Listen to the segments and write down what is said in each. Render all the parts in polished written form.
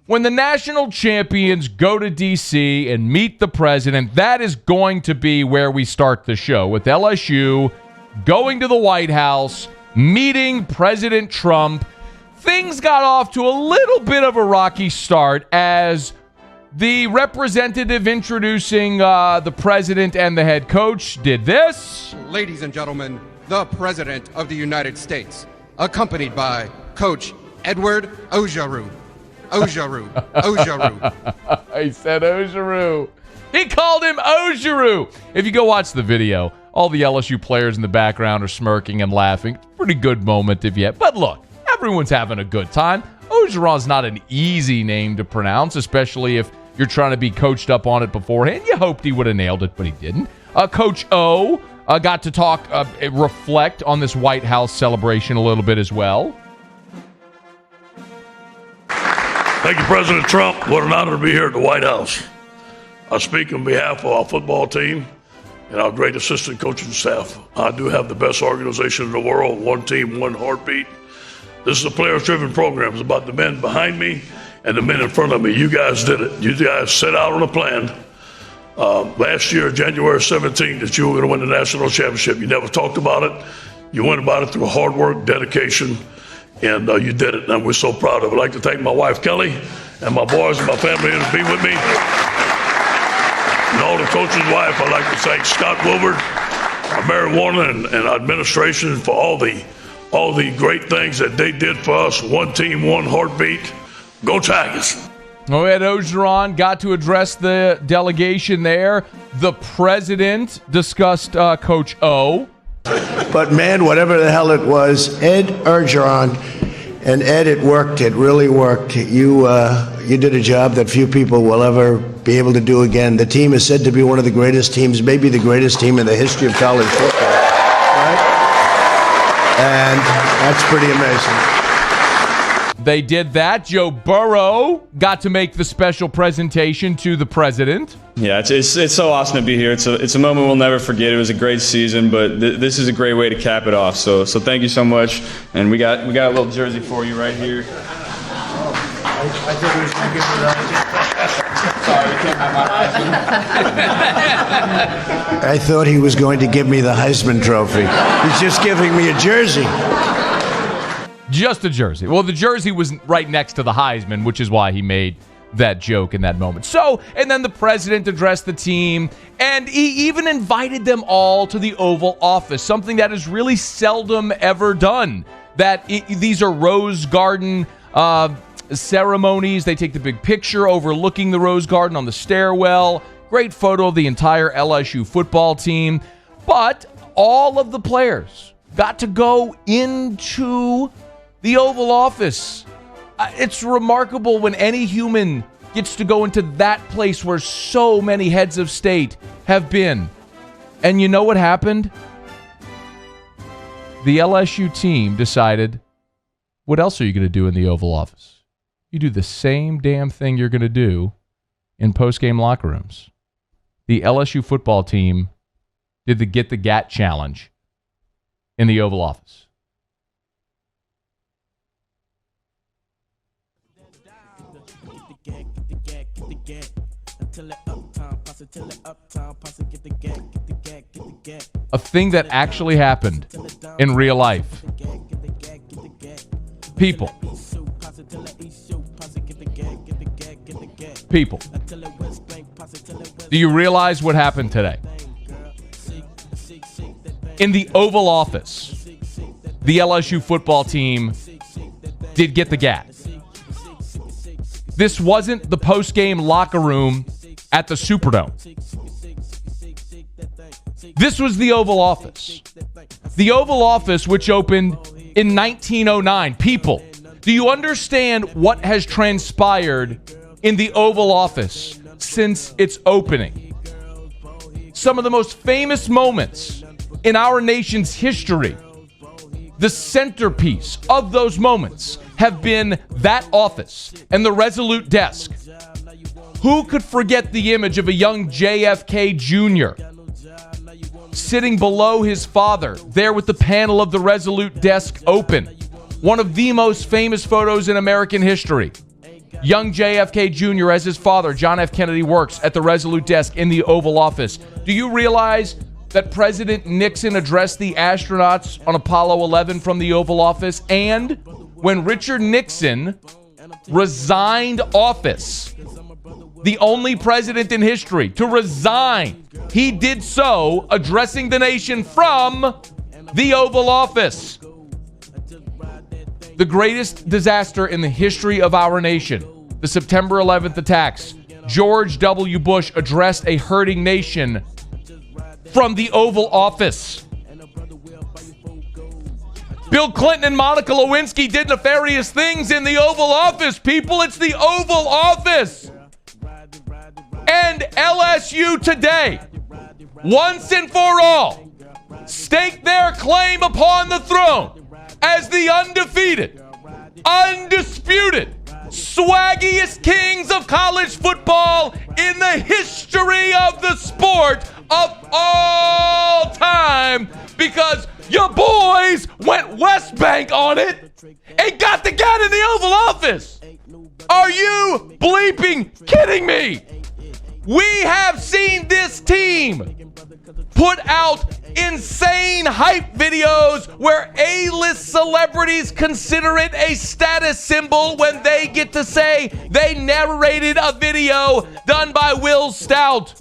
when the national champions go to D.C. and meet the president, that is going to be where we start the show, with LSU going to the White House, meeting President Trump. Things got off to a little bit of a rocky start as the representative introducing the president and the head coach did this. Ladies and gentlemen, the President of the United States, accompanied by Coach Edward Ojaru. Ojaru. He said Ojaru. He called him Ojaru. If you go watch the video, all the LSU players in the background are smirking and laughing. Pretty good moment if you have. But look, everyone's having a good time. Ogeron's not an easy name to pronounce, especially if you're trying to be coached up on it beforehand. You hoped he would have nailed it, but he didn't. Coach O got to talk, reflect on this White House celebration a little bit as well. Thank you, President Trump. What an honor to be here at the White House. I speak on behalf of our football team and our great assistant coaching staff. I do have the best organization in the world, one team, one heartbeat. This is a players-driven program. It's about the men behind me and the men in front of me. You guys did it. You guys set out on a plan last year, January 17th, that you were going to win the national championship. You never talked about it. You went about it through hard work, dedication, and you did it, and we're so proud of it. I'd like to thank my wife, Kelly, and my boys and my family here to be with me. And all the coaches' wife, I'd like to thank Scott Wilbert, Mary Warner, and our administration for all the great things that they did for us. One team, one heartbeat. Go Tigers. Ed Ogeron got to address the delegation there. The president discussed Coach O. But, man, whatever the hell it was, Ed Ogeron, and Ed, it worked. It really worked. You did a job that few people will ever be able to do again. The team is said to be one of the greatest teams, maybe the greatest team in the history of college football. Right? And that's pretty amazing. They did that. Joe Burrow got to make the special presentation to the president. Yeah, it's so awesome to be here. It's a moment we'll never forget. It was a great season, but this is a great way to cap it off. So thank you so much. And we got a little jersey for you right here. I thought he was going to give me the Sorry, we can't have my Heisman. I thought he was going to give me the Heisman Trophy. He's just giving me a jersey. Just a jersey. Well, the jersey was right next to the Heisman, which is why he made that joke in that moment. So, and then the president addressed the team, and he even invited them all to the Oval Office, something that is really seldom ever done. These are Rose Garden ceremonies. They take the big picture overlooking the Rose Garden on the stairwell. Great photo of the entire LSU football team. But all of the players got to go into the Oval Office. It's remarkable when any human gets to go into that place where so many heads of state have been. And you know what happened? The LSU team decided, what else are you going to do in the Oval Office? You do the same damn thing you're going to do in post-game locker rooms. The LSU football team did the Get the Gat challenge in the Oval Office. A thing that actually happened in real life. People. Do you realize what happened today? In the Oval Office, the LSU football team did Get the Gat. This wasn't the post-game locker room at the Superdome. This was the Oval Office. The Oval Office, which opened in 1909. People, do you understand what has transpired in the Oval Office since its opening? Some of the most famous moments in our nation's history, the centerpiece of those moments have been that office and the Resolute desk. Who could forget the image of a young JFK Jr. sitting below his father, there with the panel of the Resolute desk open? One of the most famous photos in American history. Young JFK Jr., as his father, John F. Kennedy, works at the Resolute desk in the Oval Office. Do you realize that President Nixon addressed the astronauts on Apollo 11 from the Oval Office? And when Richard Nixon resigned office, the only president in history to resign, he did so addressing the nation from the Oval Office. The greatest disaster in the history of our nation, the September 11th attacks. George W. Bush addressed a hurting nation from the Oval Office. Bill Clinton and Monica Lewinsky did nefarious things in the Oval Office, people. It's the Oval Office. And LSU today, once and for all, stake their claim upon the throne as the undefeated, undisputed, swaggiest kings of college football in the history of the sport of all time, because your boys went West Bank on it and got the guy in the Oval Office. Are you bleeping kidding me? We have seen this team put out insane hype videos where A-list celebrities consider it a status symbol when they get to say they narrated a video done by Will Stout.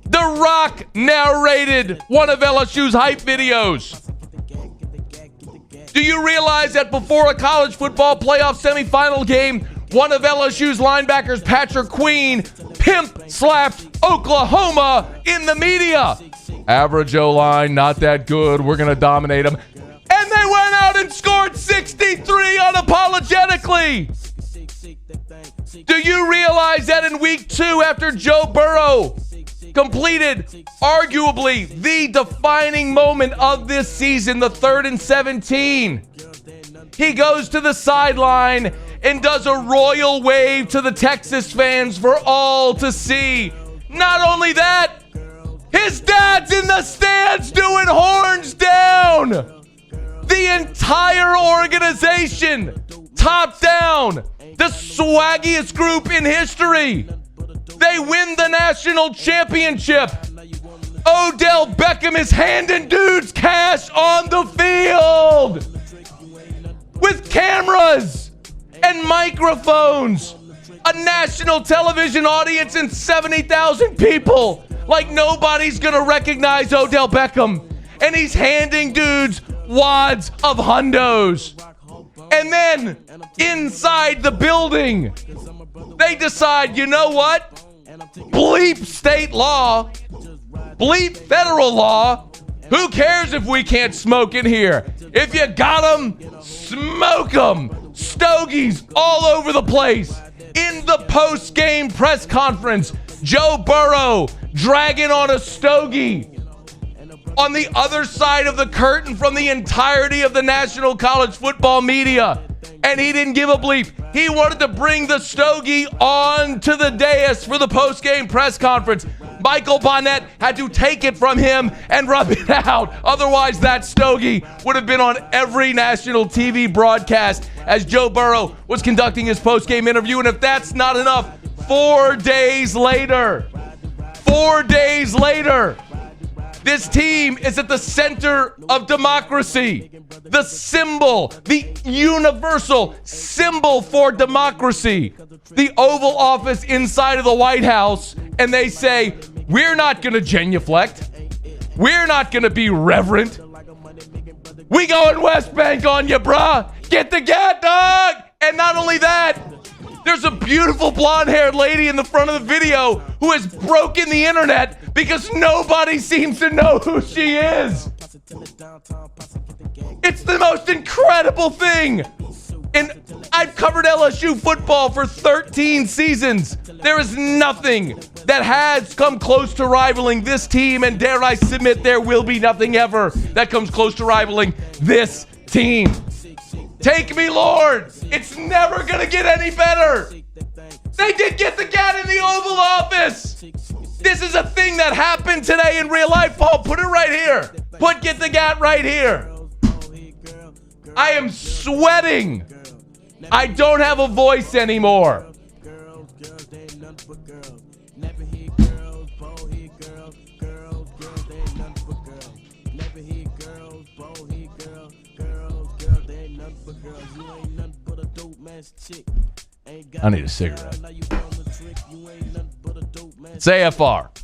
The Rock narrated one of LSU's hype videos. Do you realize that before a college football playoff semifinal game, one of LSU's linebackers, Patrick Queen, pimp slapped Oklahoma in the media? Average O-line, not that good. We're going to dominate them. And they went out and scored 63 unapologetically. Do you realize that in week 2, after Joe Burrow completed arguably the defining moment of this season, the 3rd and 17, he goes to the sideline and does a royal wave to the Texas fans for all to see? Not only that, his dad's in the stands doing horns down. The entire organization, top down, the swaggiest group in history. They win the national championship. Odell Beckham is handing dudes cash on the field with cameras and microphones, a national television audience and 70,000 people. Like nobody's gonna recognize Odell Beckham. And he's handing dudes wads of hundos. And then inside the building, they decide, you know what? Bleep state law, bleep federal law. Who cares if we can't smoke in here? If you got them, smoke them. Stogies all over the place. In the post-game press conference, Joe Burrow dragging on a stogie. On the other side of the curtain from the entirety of the national college football media. And he didn't give a bleep. He wanted to bring the stogie on to the dais for the post-game press conference. Michael Bonnet had to take it from him and rub it out. Otherwise, that stogie would have been on every national TV broadcast as Joe Burrow was conducting his post-game interview. And if that's not enough, 4 days later, this team is at the center of democracy. The symbol, the universal symbol for democracy. The Oval Office inside of the White House. And they say, we're not going to genuflect. We're not going to be reverent. We going West Bank on you, bruh. Get the gat, dog. And not only that, there's a beautiful blonde-haired lady in the front of the video who has broken the internet because nobody seems to know who she is. It's the most incredible thing. And I've covered LSU football for 13 seasons. There is nothing that has come close to rivaling this team, and dare I submit, there will be nothing ever that comes close to rivaling this team. Take me, Lord. It's never going to get any better. They did get the gat in the Oval Office. This is a thing that happened today in real life. Paul, put it right here. Get the gat right here. I am sweating I don't have a voice anymore. I need a cigarette. It's AFR.